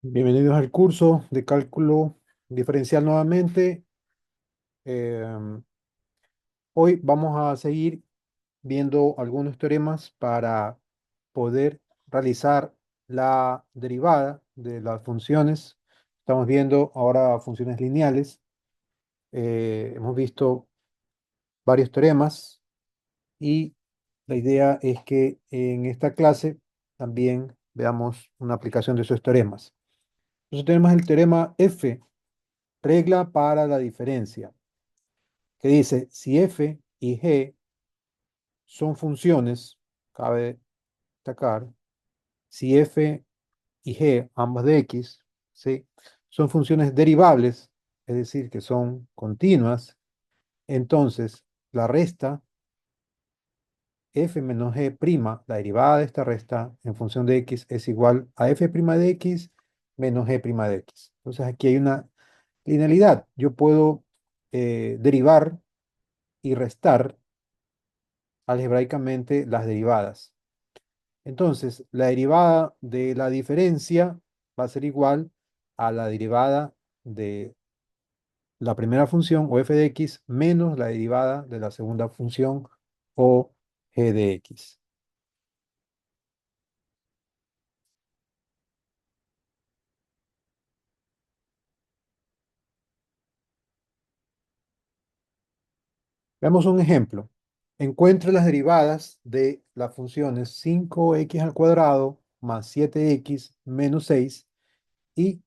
Bienvenidos al curso de cálculo diferencial nuevamente. Hoy vamos a seguir viendo algunos teoremas para poder realizar la derivada de las funciones. Estamos viendo ahora funciones lineales. Hemos visto varios teoremas y la idea es que en esta clase también veamos una aplicación de esos teoremas. Entonces tenemos el teorema F, regla para la diferencia, que dice, si f y g son funciones, cabe destacar, si f y g, ambas de x, ¿sí? Son funciones derivables, es decir, que son continuas, entonces la resta f menos g prima, la derivada de esta resta en función de x es igual a f prima de x menos g prima de x. Entonces aquí hay una linealidad. Yo puedo derivar y restar algebraicamente las derivadas. Entonces, la derivada de la diferencia va a ser igual a la derivada de la primera función o f de x menos la derivada de la segunda función o g de x. Veamos un ejemplo. Encuentre las derivadas de las funciones 5x al cuadrado más 7x menos 6 y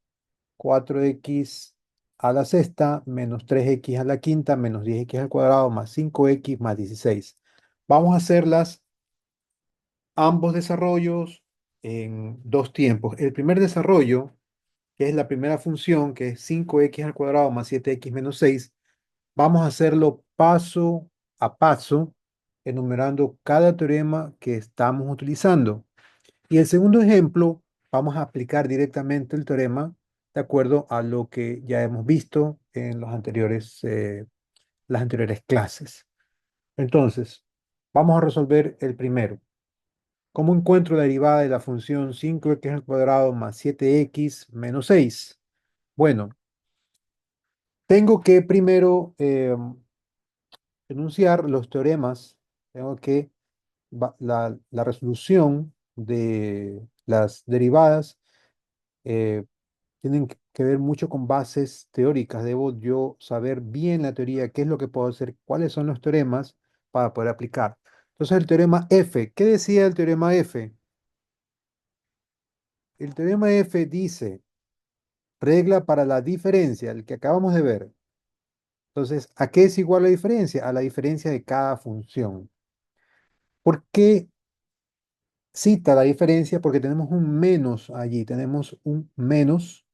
4x a la sexta menos 3x a la quinta menos 10x al cuadrado más 5x más 16. Vamos a hacerlas ambos desarrollos en dos tiempos. El primer desarrollo, que es la primera función, que es 5x al cuadrado más 7x menos 6, vamos a hacerlo paso a paso, enumerando cada teorema que estamos utilizando. Y el segundo ejemplo, vamos a aplicar directamente el teorema de acuerdo a lo que ya hemos visto en las anteriores clases. Entonces, vamos a resolver el primero. ¿Cómo encuentro la derivada de la función 5x al cuadrado más 7x menos 6? Bueno, tengo que primero enunciar los teoremas. Tengo que la resolución de las derivadas eh, tienen que ver mucho con bases teóricas. Debo yo saber bien la teoría, qué es lo que puedo hacer, cuáles son los teoremas para poder aplicar. Entonces, el teorema F, ¿qué decía el teorema F? El teorema F dice, regla para la diferencia, el que acabamos de ver. Entonces, ¿a qué es igual la diferencia? A la diferencia de cada función. ¿Por qué cita la diferencia? Porque tenemos un menos allí, tenemos un menos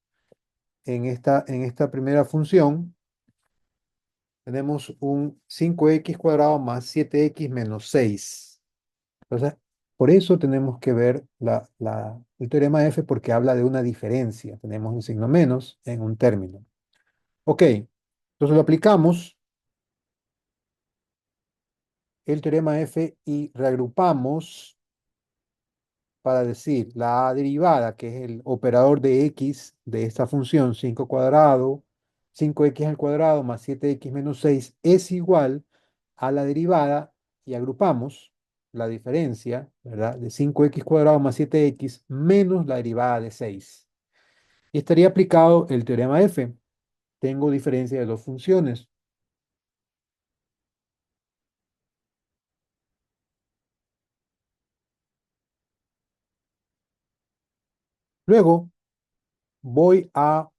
en esta primera función. Tenemos un 5x cuadrado más 7x menos 6. Entonces, por eso tenemos que ver el teorema F porque habla de una diferencia. Tenemos un signo menos en un término. Ok, entonces lo aplicamos el teorema F y reagrupamos para decir la derivada, que es el operador de x de esta función 5 cuadrado, 5x al cuadrado más 7x menos 6 es igual a la derivada y agrupamos la diferencia, ¿verdad? De 5x cuadrado más 7x menos la derivada de 6. Y estaría aplicado el teorema F. Tengo diferencia de dos funciones. Luego voy a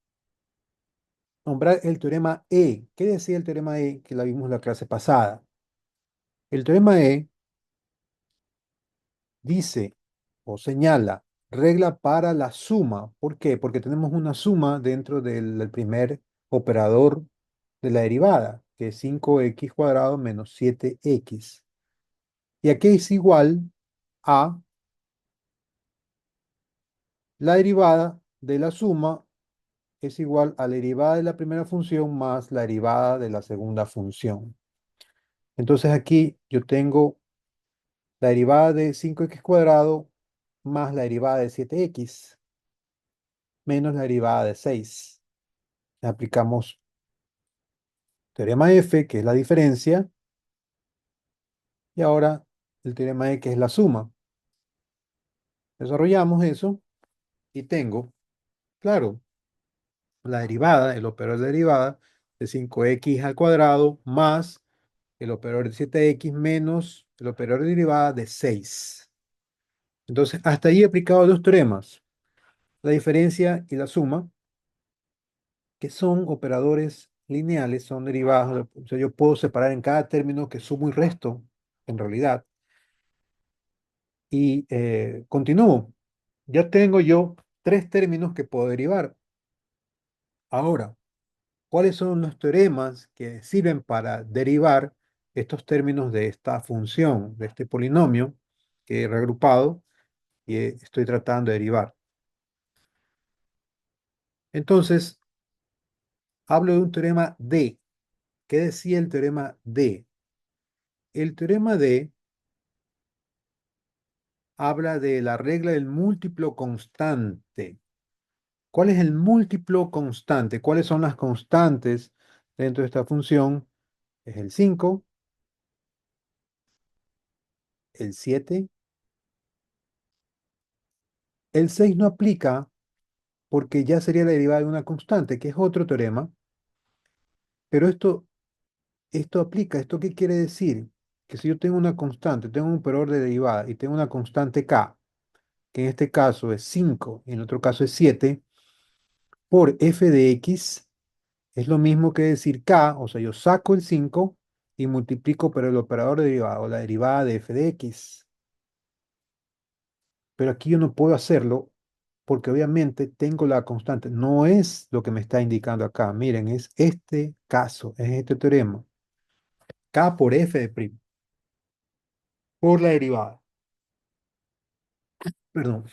nombrar el teorema E. ¿Qué decía el teorema E que la vimos en la clase pasada? El teorema E dice o señala regla para la suma. ¿Por qué? Porque tenemos una suma dentro del primer operador de la derivada, que es 5x cuadrado menos 7x. Y aquí es igual a la derivada de la suma es igual a la derivada de la primera función más la derivada de la segunda función. Entonces aquí yo tengo la derivada de 5x cuadrado más la derivada de 7x. menos la derivada de 6. Aplicamos teorema F, que es la diferencia, y ahora el teorema E, que es la suma. Desarrollamos eso y tengo, claro, la derivada, el operador de derivada de 5x al cuadrado más el operador de 7x menos el operador de derivada de 6. Entonces, hasta ahí he aplicado dos teoremas, la diferencia y la suma, que son operadores lineales, son derivadas. O sea, yo puedo separar en cada término que sumo y resto, en realidad, y continúo. Ya tengo yo tres términos que puedo derivar. Ahora, ¿cuáles son los teoremas que sirven para derivar estos términos de esta función, de este polinomio que he reagrupado y estoy tratando de derivar? Entonces, hablo de un teorema D. ¿Qué decía el teorema D? El teorema D habla de la regla del múltiplo constante. ¿Cuál es el múltiplo constante? ¿Cuáles son las constantes dentro de esta función? Es el 5, el 7, el 6 no aplica porque ya sería la derivada de una constante, que es otro teorema, pero esto aplica. ¿Esto qué quiere decir? Que si yo tengo una constante, tengo un operador de derivada y tengo una constante k, que en este caso es 5 y en otro caso es 7, por f de x es lo mismo que decir k, o sea, yo saco el 5 y multiplico por el operador de derivada o la derivada de f de x. Pero aquí yo no puedo hacerlo porque obviamente tengo la constante. No es lo que me está indicando acá. Miren, es este caso, es este teorema. K por f de prima, por la derivada. Perdón.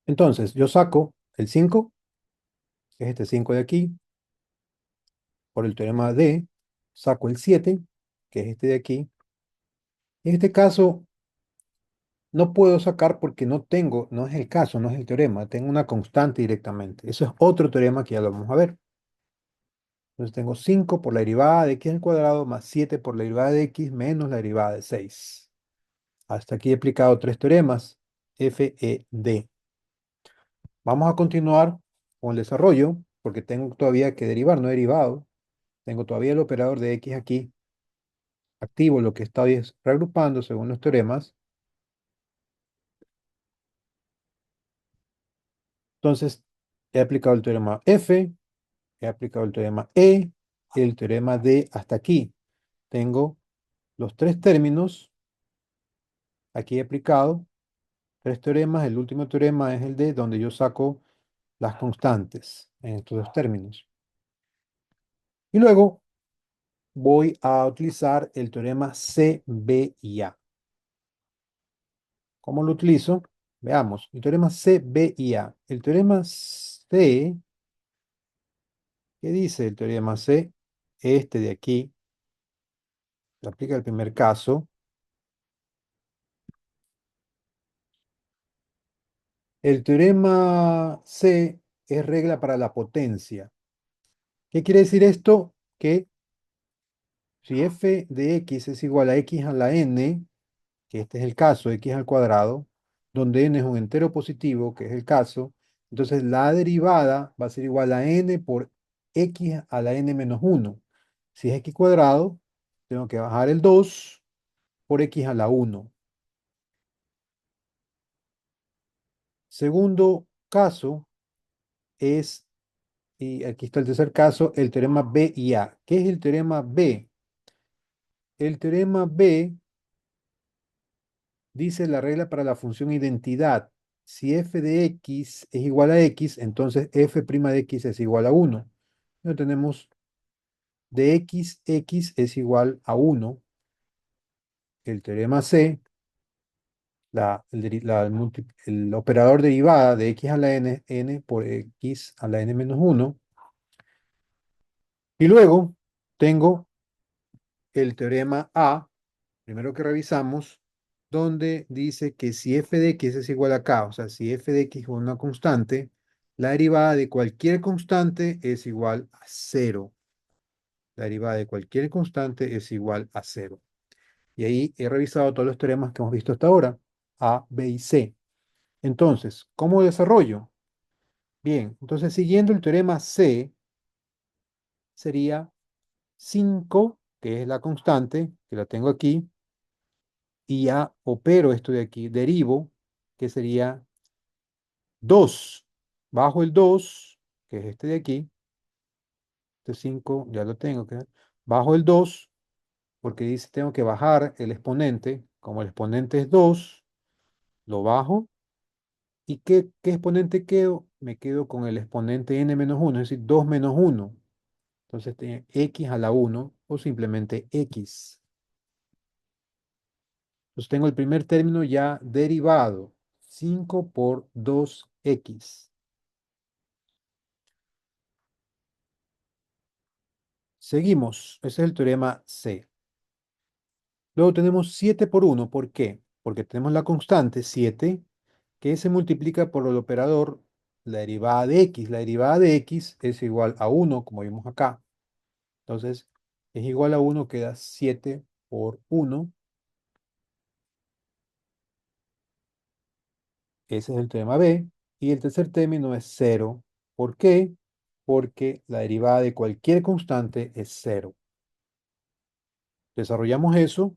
Entonces, yo saco el 5, que es este 5 de aquí, por el teorema D. Saco el 7, que es este de aquí. En este caso, no puedo sacar porque no tengo, no es el caso, no es el teorema, tengo una constante directamente. Eso es otro teorema que ya lo vamos a ver. Entonces tengo 5 por la derivada de x al cuadrado más 7 por la derivada de x menos la derivada de 6. Hasta aquí he aplicado tres teoremas, F, E, D. Vamos a continuar con el desarrollo porque tengo todavía que derivar, no he derivado. Tengo todavía el operador de x aquí activo, lo que estoy es reagrupando según los teoremas. Entonces he aplicado el teorema F, he aplicado el teorema E y el teorema D hasta aquí. Tengo los tres términos aquí he aplicado, tres teoremas. El último teorema es el de donde yo saco las constantes en estos dos términos. Y luego voy a utilizar el teorema C, B y A. ¿Cómo lo utilizo? Veamos. El teorema C, B y A. El teorema C, ¿qué dice el teorema C? Este de aquí, se aplica el primer caso. El teorema C es regla para la potencia. ¿Qué quiere decir esto? Que si f de x es igual a x a la n, que este es el caso, x al cuadrado, donde n es un entero positivo, que es el caso, entonces la derivada va a ser igual a n por x a la n menos 1. Si es x cuadrado, tengo que bajar el 2 por x a la 1. Segundo caso es, y aquí está el tercer caso, el teorema B y A. ¿Qué es el teorema B? El teorema B dice la regla para la función identidad. Si f de x es igual a x, entonces f' de x es igual a 1. No tenemos de x, x es igual a 1. El teorema C, el operador derivada de x a la n, n por x a la n menos 1. Y luego tengo el teorema A, primero que revisamos, donde dice que si f de x es igual a k, o sea, si f de x es una constante, la derivada de cualquier constante es igual a cero. La derivada de cualquier constante es igual a cero. Y ahí he revisado todos los teoremas que hemos visto hasta ahora, A, B y C. Entonces, ¿cómo desarrollo? Bien, entonces siguiendo el teorema C, sería 5, que es la constante, que la tengo aquí, y ya opero esto de aquí, derivo, que sería 2. Bajo el 2, que es este de aquí, este 5 ya lo tengo, que bajo el 2, porque dice tengo que bajar el exponente, como el exponente es 2, lo bajo. ¿Y qué exponente quedo? Me quedo con el exponente n-1, es decir, 2 menos 1. Entonces tiene x a la 1 o simplemente x. Entonces tengo el primer término ya derivado. 5 por 2x. Seguimos. Ese es el teorema C. Luego tenemos 7 por 1. ¿Por qué? Porque tenemos la constante 7 que se multiplica por el operador la derivada de x. La derivada de x es igual a 1, como vimos acá. Entonces, es igual a 1, queda 7 por 1. Ese es el teorema B. Y el tercer término es 0. ¿Por qué? Porque la derivada de cualquier constante es 0. Desarrollamos eso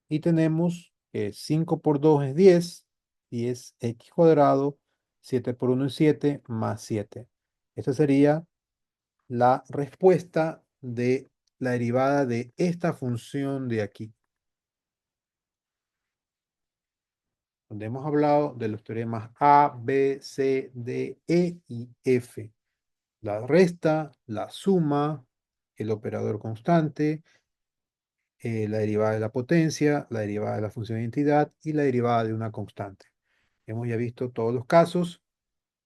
y tenemos que 5 por 2 es 10, 10x cuadrado, 7 por 1 es 7, más 7. Esta sería la respuesta de la derivada de esta función de aquí, donde hemos hablado de los teoremas A, B, C, D, E y F. La resta, la suma, el operador constante, la derivada de la potencia, la derivada de la función de identidad y la derivada de una constante. Hemos ya visto todos los casos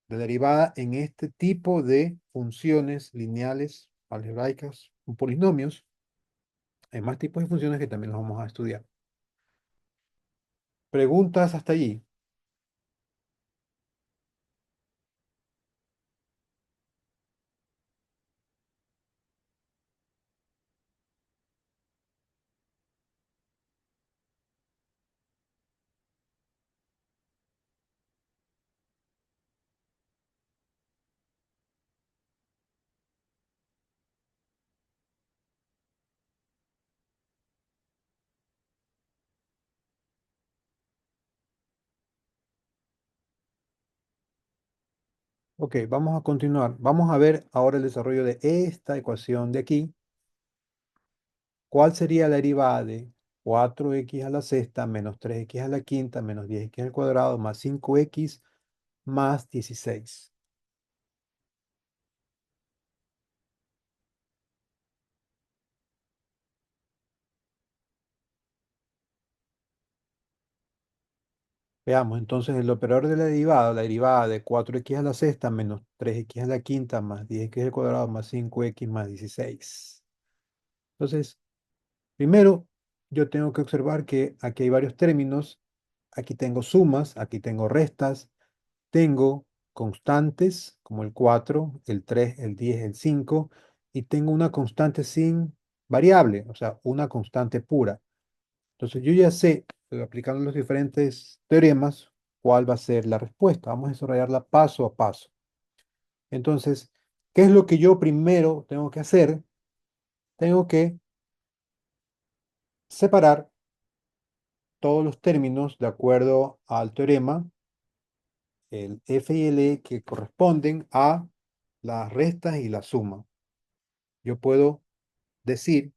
de derivada en este tipo de funciones lineales, algebraicas, o polinomios. Hay más tipos de funciones que también los vamos a estudiar. ¿Preguntas hasta allí? Ok, vamos a continuar. Vamos a ver ahora el desarrollo de esta ecuación de aquí. ¿Cuál sería la derivada de 4x a la sexta menos 3x a la quinta menos 10x al cuadrado más 5x más 16? Veamos, entonces el operador de la derivada de 4x a la sexta menos 3x a la quinta más 10x al cuadrado más 5x más 16. Entonces, primero, yo tengo que observar que aquí hay varios términos. Aquí tengo sumas, aquí tengo restas, tengo constantes como el 4, el 3, el 10, el 5, y tengo una constante sin variable, o sea, una constante pura. Entonces yo ya sé, aplicando los diferentes teoremas, cuál va a ser la respuesta. Vamos a desarrollarla paso a paso. Entonces, ¿qué es lo que yo primero tengo que hacer? Tengo que separar todos los términos de acuerdo al teorema, el f y el e, que corresponden a las restas y la suma. Yo puedo decir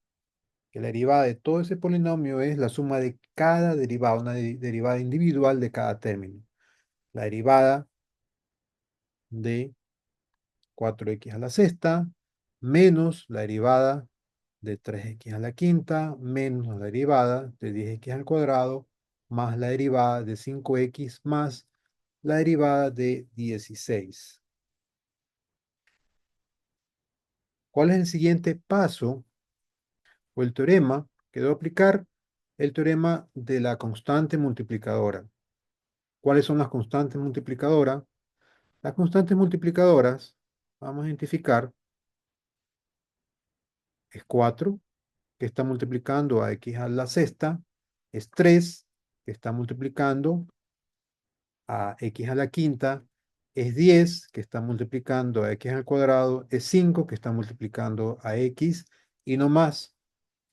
que la derivada de todo ese polinomio es la suma de cada derivada, una derivada individual de cada término. La derivada de 4x a la sexta menos la derivada de 3x a la quinta menos la derivada de 10x al cuadrado más la derivada de 5x más la derivada de 16. ¿Cuál es el siguiente paso o el teorema que debo aplicar, el teorema de la constante multiplicadora. ¿Cuáles son las constantes multiplicadoras? Las constantes multiplicadoras, vamos a identificar, es 4 que está multiplicando a x a la sexta, es 3 que está multiplicando a x a la quinta, es 10 que está multiplicando a x al cuadrado, es 5 que está multiplicando a x y no más,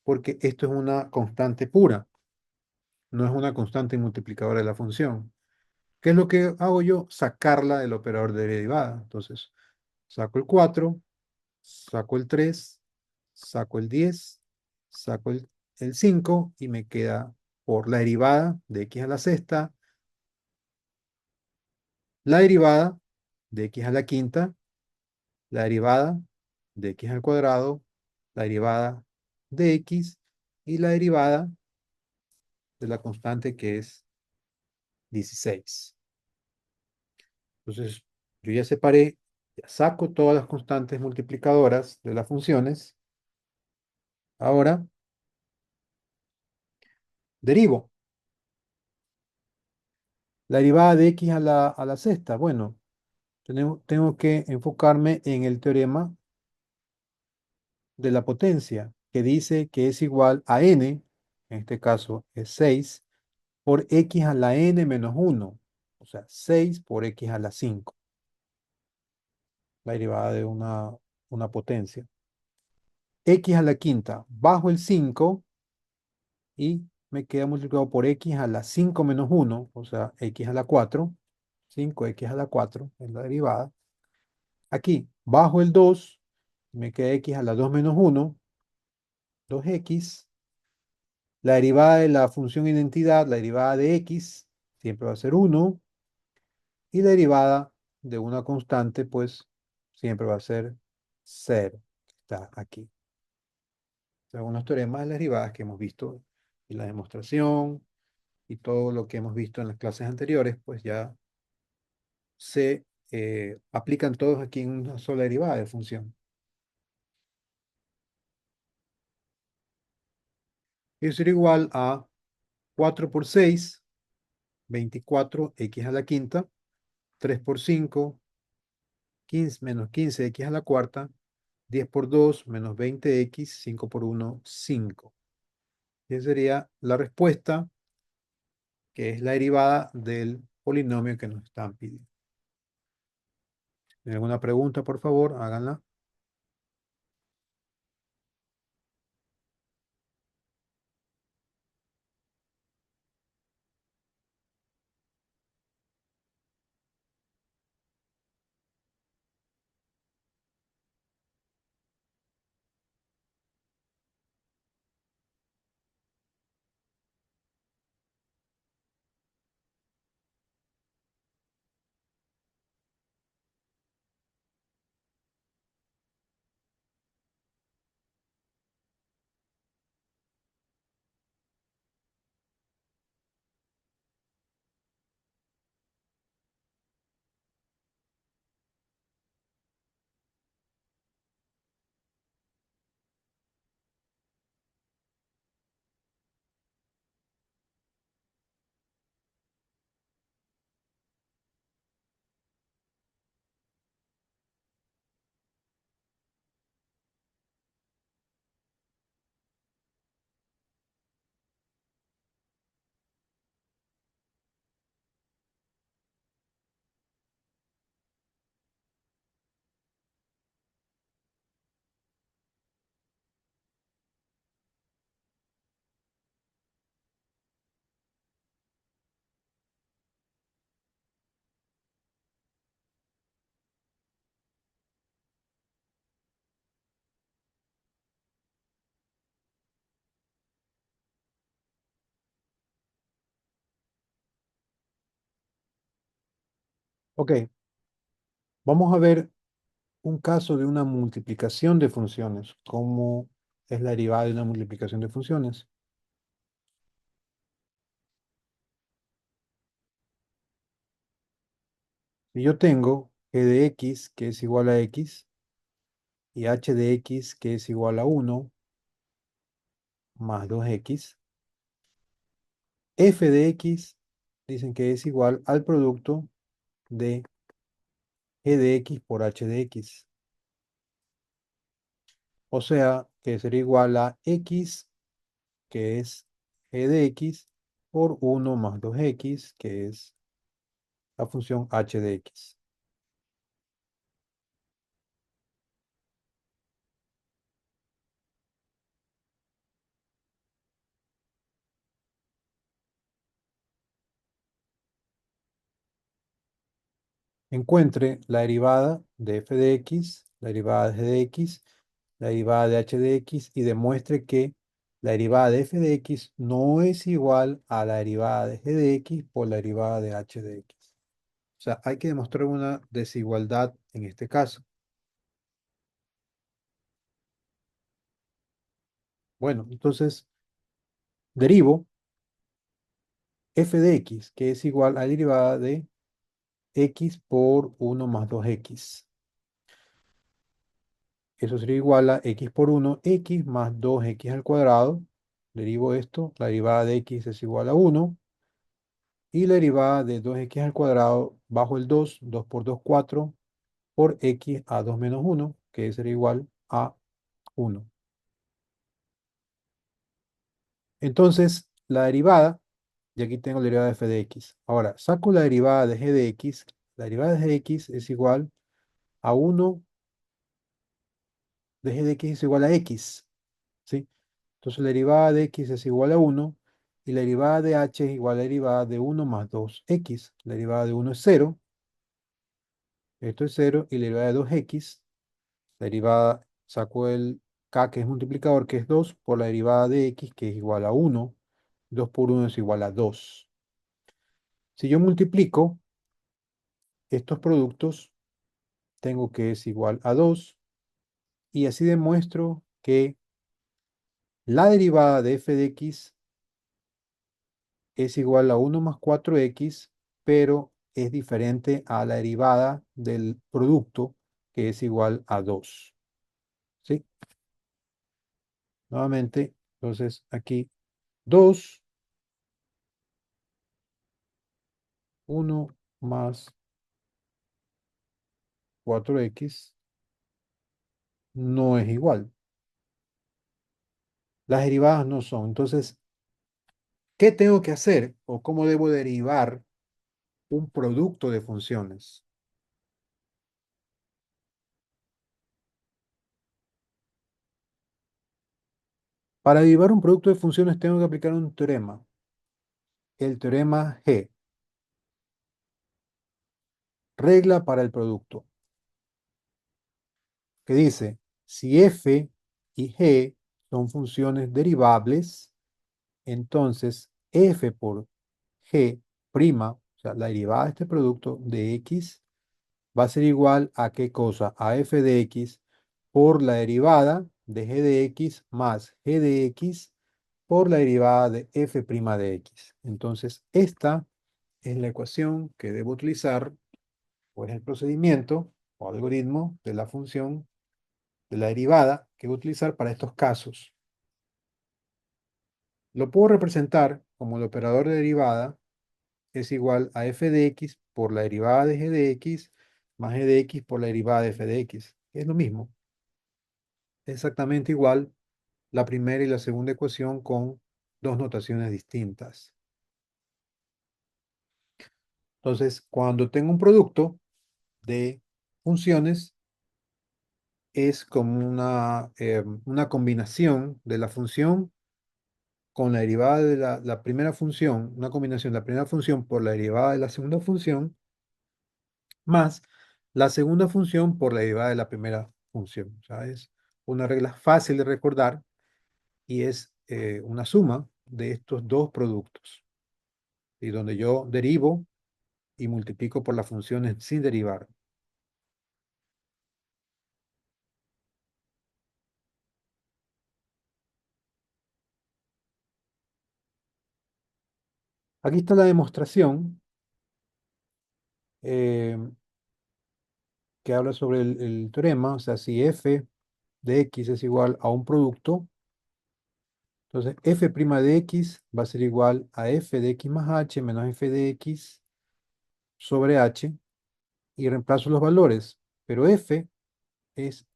porque esto es una constante pura, no es una constante multiplicadora de la función. ¿Qué es lo que hago yo? Sacarla del operador de derivada. Entonces, saco el 4, saco el 3, saco el 10, saco el 5 y me queda por la derivada de x a la sexta, la derivada de x a la quinta, la derivada de x al cuadrado, la derivada de x y la derivada de la constante que es 16. Entonces, yo ya separé, ya saco todas las constantes multiplicadoras de las funciones. Ahora, derivo. La derivada de x a la sexta. Bueno, tengo que enfocarme en el teorema de la potencia, que dice que es igual a n, en este caso es 6, por x a la n menos 1. O sea, 6 por x a la 5. La derivada de una potencia. X a la quinta bajo el 5 y me queda multiplicado por x a la 5 menos 1, o sea, x a la 4. 5x a la 4 es la derivada. Aquí, bajo el 2, me queda x a la 2 menos 1, 2x. La derivada de la función identidad, la derivada de x, siempre va a ser 1. Y la derivada de una constante, pues, siempre va a ser 0. Está aquí. Según los teoremas de las derivadas que hemos visto en la demostración y todo lo que hemos visto en las clases anteriores, pues ya se aplican todos aquí en una sola derivada de función. Eso será igual a 4 por 6, 24 x a la quinta, 3 por 5, 15 menos 15 x a la cuarta, 10 por 2 menos 20x, 5 por 1, 5. Y esa sería la respuesta, que es la derivada del polinomio que nos están pidiendo. ¿Tienen alguna pregunta, por favor? Háganla. Ok, vamos a ver un caso de una multiplicación de funciones. ¿Cómo es la derivada de una multiplicación de funciones? Si yo tengo g de x que es igual a x y h de x que es igual a 1, más 2x. F de x dicen que es igual al producto de g de x por h de x. O sea, que sería igual a x, que es g de x, por 1 más 2x, que es la función h de x. Encuentre la derivada de f de x, la derivada de g de x, la derivada de h de x y demuestre que la derivada de f de x no es igual a la derivada de g de x por la derivada de h de x. O sea, hay que demostrar una desigualdad en este caso. Bueno, entonces derivo f de x, que es igual a la derivada de x por 1 más 2x. Eso sería igual a x por 1, x más 2x al cuadrado. Derivo esto, la derivada de x es igual a 1. Y la derivada de 2x al cuadrado bajo el 2, 2 por 2, 4, por x a 2 menos 1, que sería igual a 1. Entonces, la derivada, y aquí tengo la derivada de f de x. Ahora, saco la derivada de g de x. La derivada de g de x es igual a 1 de g de x es igual a x, ¿sí? Entonces, la derivada de x es igual a 1 y la derivada de h es igual a la derivada de 1 más 2x. La derivada de 1 es 0, esto es 0, y la derivada de 2x, la derivada, saco el k que es multiplicador, que es 2, por la derivada de x, que es igual a 1. 2 por 1 es igual a 2. Si yo multiplico estos productos, tengo que es igual a 2, y así demuestro que la derivada de f de x es igual a 1 más 4x, pero es diferente a la derivada del producto, que es igual a 2. ¿Sí? Nuevamente, entonces aquí 2, 1 más 4x no es igual. Las derivadas no son. Entonces, ¿qué tengo que hacer o cómo debo derivar un producto de funciones? Para derivar un producto de funciones tengo que aplicar un teorema, el teorema G, regla para el producto, que dice, si f y g son funciones derivables, entonces f por g prima, o sea, la derivada de este producto de x, va a ser igual a ¿qué cosa? A f de x por la derivada de g de x más g de x por la derivada de f' de x. Entonces, esta es la ecuación que debo utilizar, o es el procedimiento o algoritmo de la función de la derivada que voy a utilizar para estos casos. Lo puedo representar como el operador de derivada es igual a f de x por la derivada de g de x más g de x por la derivada de f de x. Es lo mismo. Es exactamente igual la primera y la segunda ecuación con dos notaciones distintas. Entonces, cuando tengo un producto de funciones, es como una combinación de la función con la derivada de la primera función, una combinación de la primera función por la derivada de la segunda función, más la segunda función por la derivada de la primera función. O sea, es una regla fácil de recordar y es una suma de estos dos productos, y donde yo derivo y multiplico por las funciones sin derivar. Aquí está la demostración eh, que habla sobre el teorema, o sea, si f de x es igual a un producto, Entonces, f' de x va a ser igual a f de x más h menos f de x sobre h y reemplazo los valores. Pero f es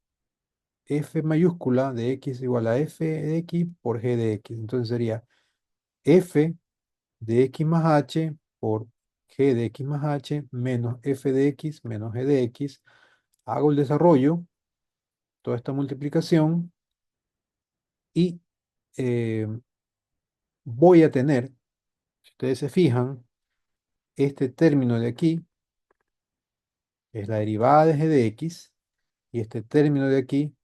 f mayúscula de x igual a f de x por g de x. Entonces sería f de x más h por g de x más h menos f de x menos g de x. Hago el desarrollo, toda esta multiplicación y eh, voy a tener, si ustedes se fijan, este término de aquí es la derivada de g de x y este término de aquí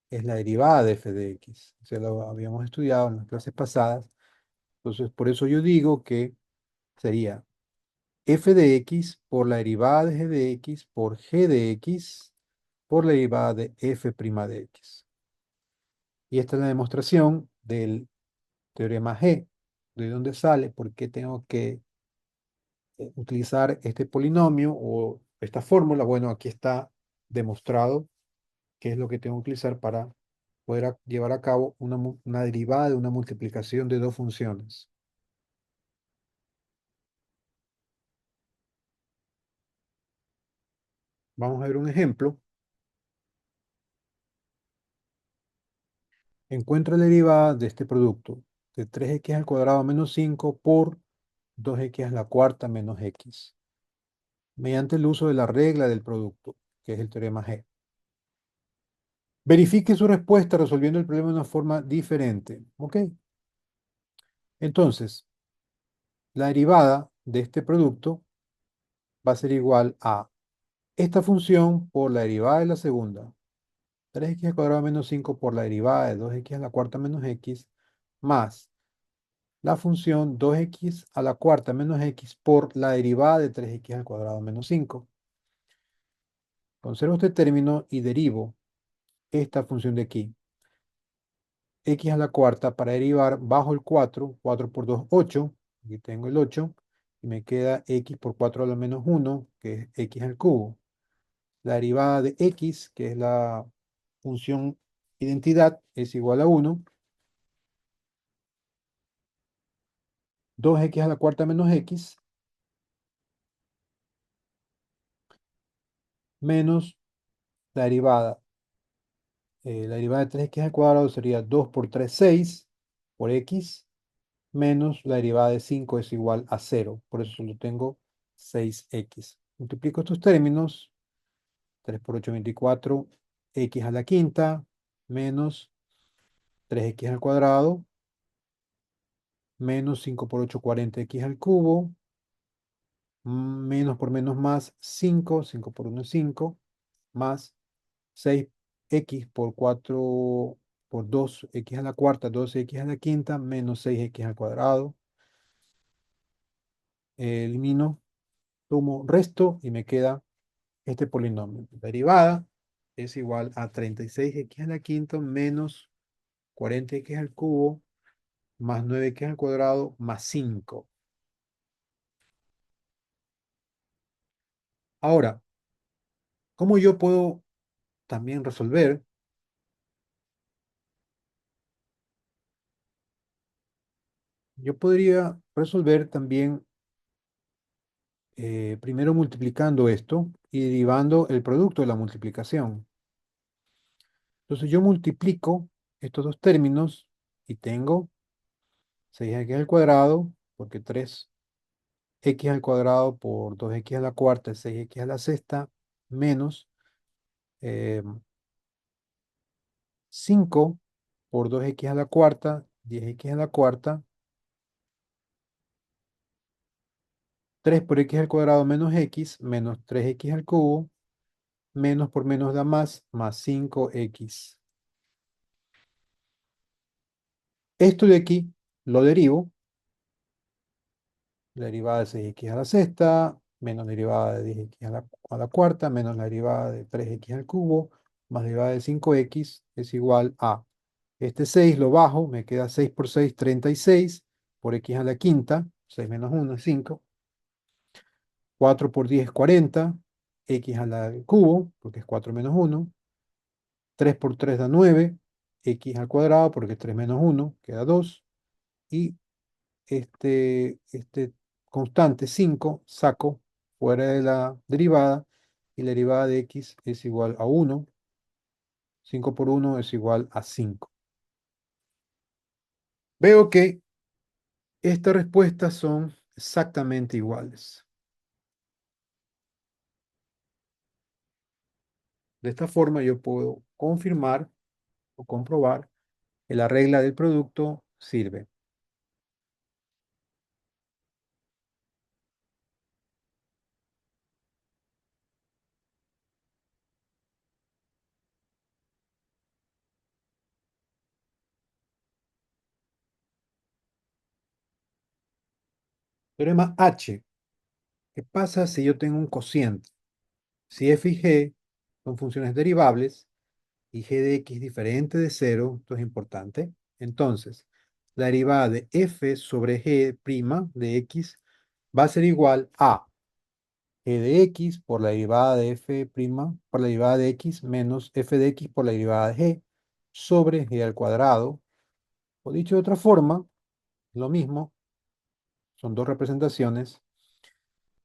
es la derivada de f de x. Se lo habíamos estudiado en las clases pasadas. Entonces, por eso yo digo que sería f de x por la derivada de g de x por g de x por la derivada de f' de x. Y esta es la demostración del teorema G. ¿De dónde sale? ¿Por qué tengo que utilizar este polinomio o esta fórmula? Bueno, aquí está demostrado qué es lo que tengo que utilizar para poder llevar a cabo una derivada de una multiplicación de dos funciones. Vamos a ver un ejemplo. Encuentra la derivada de este producto de 3x al cuadrado menos 5 por 2x a la cuarta menos x, mediante el uso de la regla del producto, que es el teorema G. Verifique su respuesta resolviendo el problema de una forma diferente. ¿Ok? Entonces, la derivada de este producto va a ser igual a esta función por la derivada de la segunda, 3x al cuadrado menos 5 por la derivada de 2x a la cuarta menos x, más la función 2x a la cuarta menos x por la derivada de 3x al cuadrado menos 5. Conservo este término y derivo esta función de aquí. X a la cuarta para derivar bajo el 4, 4 por 2, 8. Aquí tengo el 8 y me queda x por 4 a la menos 1, que es x al cubo. La derivada de x, que es la función identidad, es igual a 1. 2x a la cuarta menos x, menos la derivada. La derivada de 3x al cuadrado sería 2 por 3, 6 por x, menos la derivada de 5 es igual a 0. Por eso solo tengo 6x. Multiplico estos términos. 3 por 8, 24. X a la quinta, menos 3x al cuadrado, menos 5 por 8, 40x al cubo, menos por menos más 5, 5 por 1 es 5, más 6x por 4 por 2x a la cuarta, 12x a la quinta, menos 6x al cuadrado. Elimino, sumo, resto y me queda este polinomio. La derivada es igual a 36x a la quinta menos 40x al cubo más 9x al cuadrado más 5. Ahora, ¿cómo yo puedo también resolver? Yo podría resolver también primero multiplicando esto y derivando el producto de la multiplicación. Entonces yo multiplico estos dos términos y tengo 6x al cuadrado, porque 3x al cuadrado por 2x a la cuarta es 6x a la sexta, menos eh, 5 por 2x a la cuarta, 10x a la cuarta, 3 por x al cuadrado menos x, menos 3x al cubo, menos por menos da más 5x. Esto de aquí lo derivo, la derivada de 6x a la sexta, menos la derivada de 10x a la cuarta, menos la derivada de 3x al cubo, más la derivada de 5x es igual a, este 6 lo bajo, me queda 6 por 6, 36, por x a la quinta, 6 menos 1 es 5, 4 por 10 es 40, x al cubo, porque es 4 menos 1, 3 por 3 da 9, x al cuadrado, porque 3 menos uno queda 2. Y este constante 5 saco fuera de la derivada, y la derivada de x es igual a 1. 5 por 1 es igual a 5. Veo que estas respuestas son exactamente iguales. De esta forma yo puedo confirmar o comprobar que la regla del producto sirve. Teorema H. ¿Qué pasa si yo tengo un cociente? Si f y g son funciones derivables y g de x diferente de cero, esto es importante. Entonces, la derivada de f sobre g' de x va a ser igual a g de x por la derivada de f' por la derivada de x menos f de x por la derivada de g sobre g al cuadrado. O dicho de otra forma, lo mismo, son dos representaciones.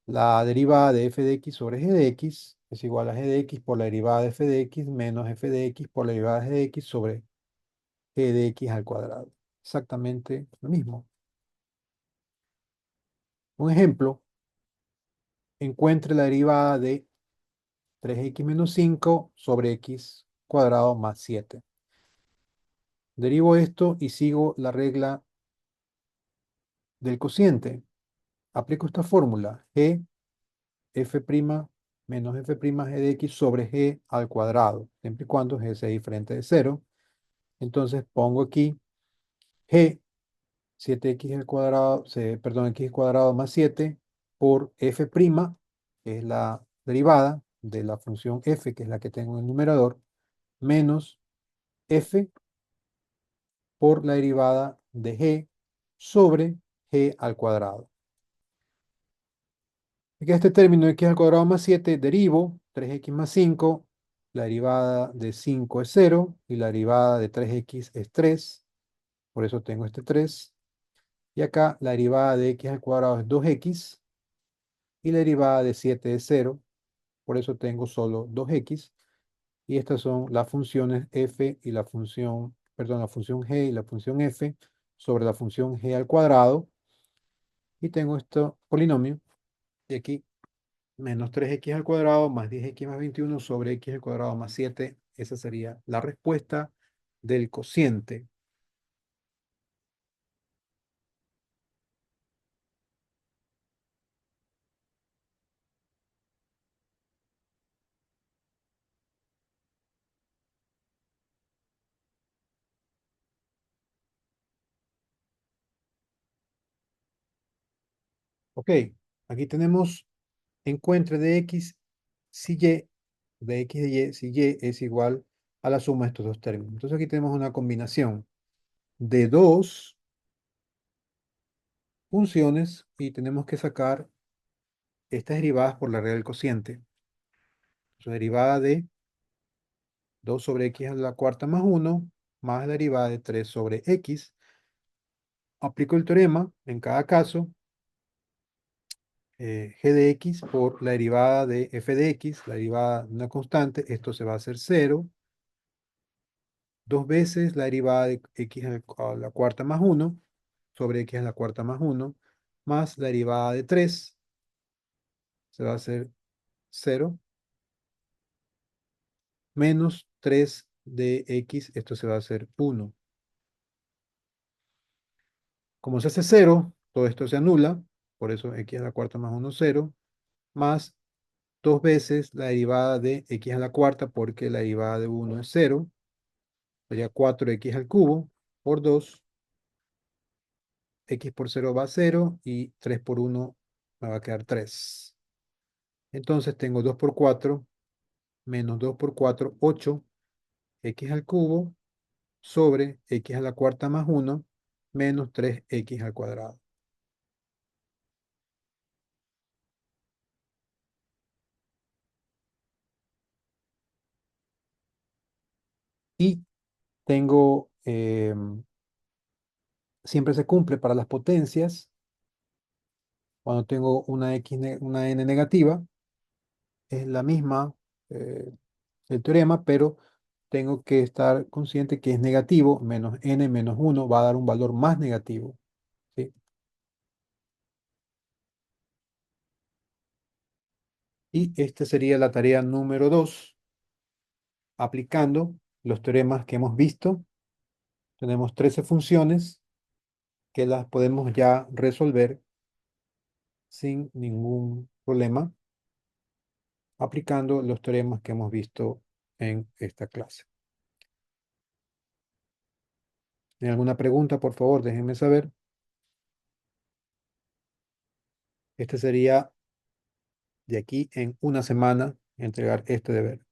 La derivada de f de x sobre g de x es igual a g de x por la derivada de f de x menos f de x por la derivada de g de x sobre g de x al cuadrado. Exactamente lo mismo. Un ejemplo, encuentre la derivada de 3x menos 5 sobre x cuadrado más 7. Derivo esto y sigo la regla del cociente. Aplico esta fórmula, g f' menos f' g de x sobre g al cuadrado, siempre y cuando g sea diferente de cero. Entonces pongo aquí g, 7x al cuadrado, perdón, x cuadrado más 7 por f', que es la derivada de la función f, que es la que tengo en el numerador, menos f por la derivada de g sobre g al cuadrado. Y que este término x al cuadrado más 7 derivo 3x más 5, la derivada de 5 es 0 y la derivada de 3x es 3, por eso tengo este 3. Y acá la derivada de x al cuadrado es 2x y la derivada de 7 es 0, por eso tengo solo 2x. Y estas son las funciones f y la función, perdón, la función g y la función f sobre la función g al cuadrado. Y tengo este polinomio de aquí, menos 3x al cuadrado más 10x más 21 sobre x al cuadrado más 7. Esa sería la respuesta del cociente. Ok, aquí tenemos encuentre de x si y, de x de y, si y es igual a la suma de estos dos términos. Entonces aquí tenemos una combinación de dos funciones y tenemos que sacar estas derivadas por la regla del cociente. Su derivada de 2 sobre x a la cuarta más 1 más la derivada de 3 sobre x. Aplico el teorema en cada caso. G de x por la derivada de f de x, la derivada de una constante, esto se va a hacer 0. Dos veces la derivada de x a la cuarta más 1 sobre x a la cuarta más 1 más la derivada de 3 se va a hacer 0 menos 3 de x, esto se va a hacer 1. Como se hace 0, todo esto se anula, por eso x a la cuarta más 1 0, más dos veces la derivada de x a la cuarta, porque la derivada de 1 es 0, sería 4x al cubo por 2, x por 0 va a 0 y 3 por 1 me va a quedar 3. Entonces tengo 2 por 4 menos 2 por 4, 8, x al cubo sobre x a la cuarta más 1 menos 3x al cuadrado. Y tengo, siempre se cumple para las potencias. Cuando tengo una una n negativa, es la misma, eh, el teorema, pero tengo que estar consciente que es negativo, menos n menos uno va a dar un valor más negativo, ¿sí? Y esta sería la tarea número 2, aplicando los teoremas que hemos visto. Tenemos 13 funciones que las podemos ya resolver sin ningún problema, aplicando los teoremas que hemos visto en esta clase. ¿Hay alguna pregunta? Por favor, déjenme saber. Este sería de aquí en una semana entregar este deber.